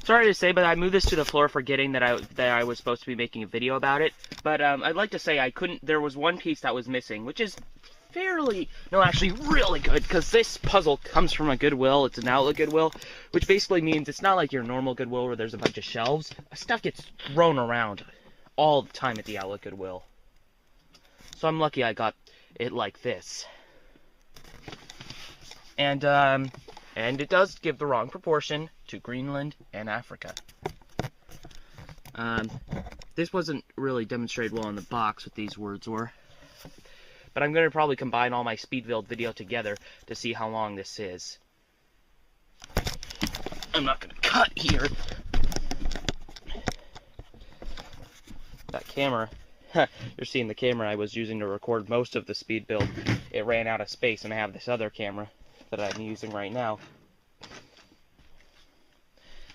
Sorry to say, but I moved this to the floor forgetting that I was supposed to be making a video about it. But I'd like to say I couldn't. There was one piece that was missing, which is actually really good, because this puzzle comes from a Goodwill. It's an outlet Goodwill, which basically means it's not like your normal Goodwill where there's a bunch of shelves. Stuff gets thrown around all the time at the outlet Goodwill. So I'm lucky I got it like this. And it does give the wrong proportion to Greenland and Africa. This wasn't really demonstrated well in the box what these words were. But I'm going to probably combine all my speed build video together to see how long this is. I'm not going to cut here. That camera, you're seeing the camera I was using to record most of the speed build. It ran out of space, and I have this other camera that I'm using right now.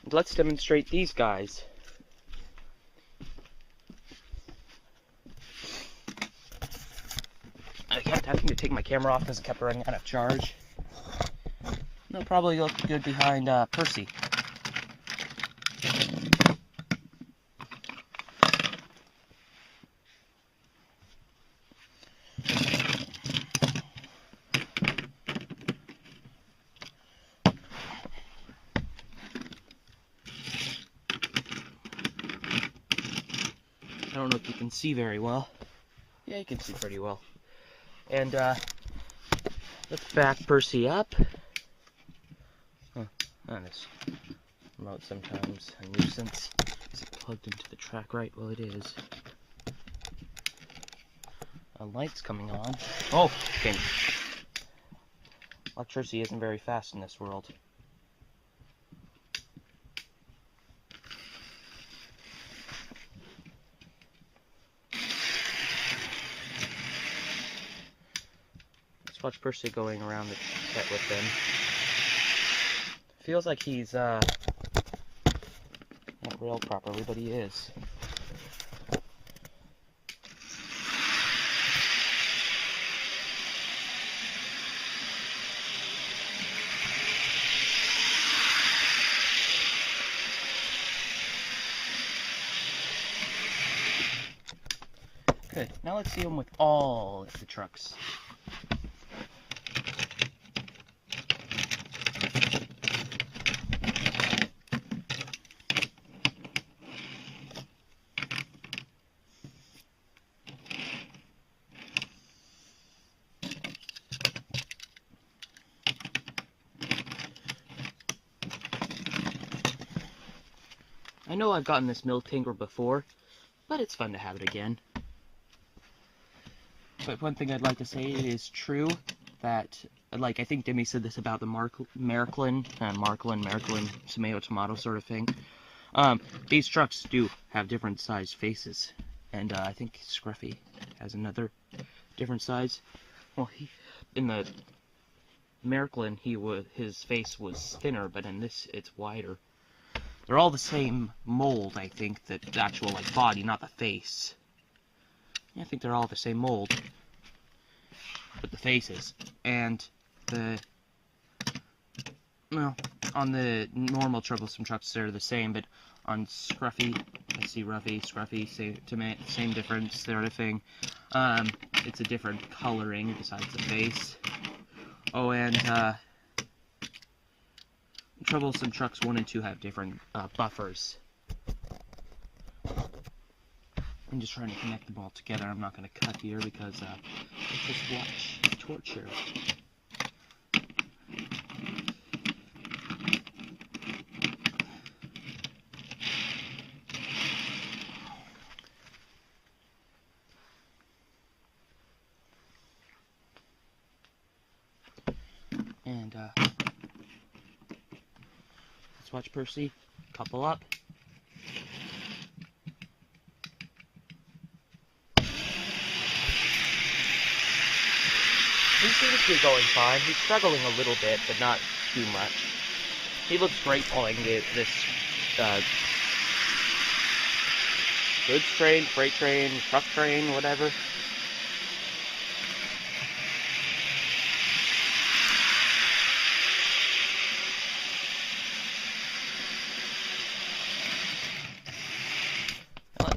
And let's demonstrate these guys. I kept having to take my camera off because it kept running out of charge. They'll probably look good behind Percy. I don't know if you can see very well. Yeah, you can see pretty well. And let's back Percy up. And this remote sometimes a nuisance. Is it plugged into the track right? Well, it is. A light's coming on. Oh, okay. Electricity isn't very fast in this world. Watch Percy going around the set with them. Feels like he's not railed properly, but he is. Good. Now let's see him with all of the trucks. I know I've gotten this mill tinker before, but it's fun to have it again. But one thing I'd like to say, it is true that, like, I think Demi said this about the Marklin, tomato sort of thing. These trucks do have different sized faces, and I think Scruffy has another different size. Well, in the Marklin, his face was thinner, but in this, it's wider. They're all the same mold, I think, the actual, like, body, not the face. Yeah, I think they're all the same mold. But the faces. And well, on the normal troublesome trucks, they're the same, but on Scruffy, I see Scruffy, same difference, sort of thing. It's a different coloring besides the face. Oh, and, Troublesome Trucks 1 and 2 have different buffers. I'm just trying to connect them all together. I'm not going to cut here because let's just watch the torture. And let's watch Percy couple up. He seems to be going fine. He's struggling a little bit, but not too much. He looks great pulling this goods train, freight train, truck train, whatever.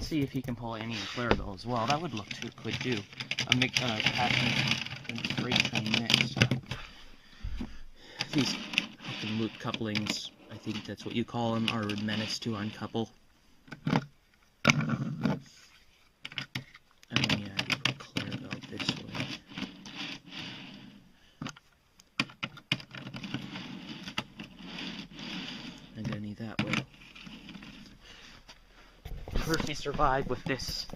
Let's see if he can pull Annie and Clarabelle as well. That would look good too. A passenger and freight train mix. These fucking loop couplings, I think that's what you call them, are a menace to uncouple. And then, yeah, you put Clarabelle this way. And Annie that way. Percy survived with this.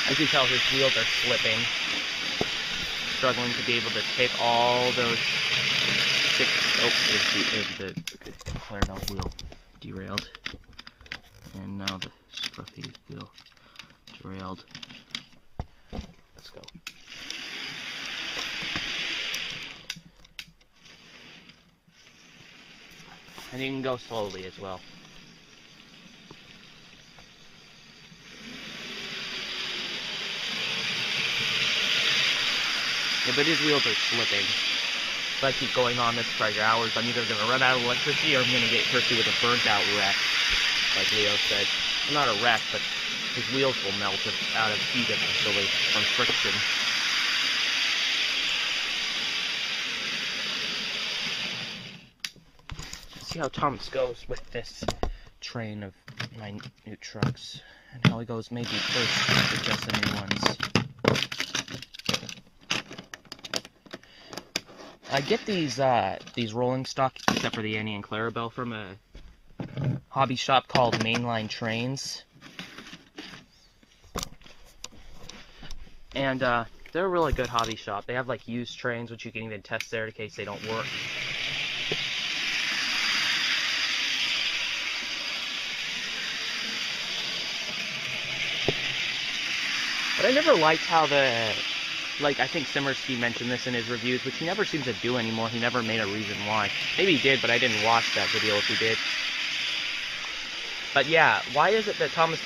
As you tell, his wheels are slipping. Struggling to be able to take all those six... Oh, the Clarabelle wheel derailed. And now the Scruffy wheel derailed. Let's go. And you can go slowly as well. Yeah, but his wheels are slipping. If I keep going on this for hours, I'm either going to run out of electricity or I'm going to get Percy with a burnt out wreck, like Leo said. Not a wreck, but his wheels will melt out of heat eventually from friction. Let's see how Thomas goes with this train of minute trucks, and how he goes maybe first with just the new ones. I get these rolling stock, except for the Annie and Clarabelle, from a hobby shop called Mainline Trains. And they're a really good hobby shop. They have like used trains, which you can even test there in case they don't work. But I never liked how like, I think Simmersky mentioned this in his reviews, which he never seems to do anymore. He never made a reason why. Maybe he did, but I didn't watch that video if he did. But yeah, why is it that Thomas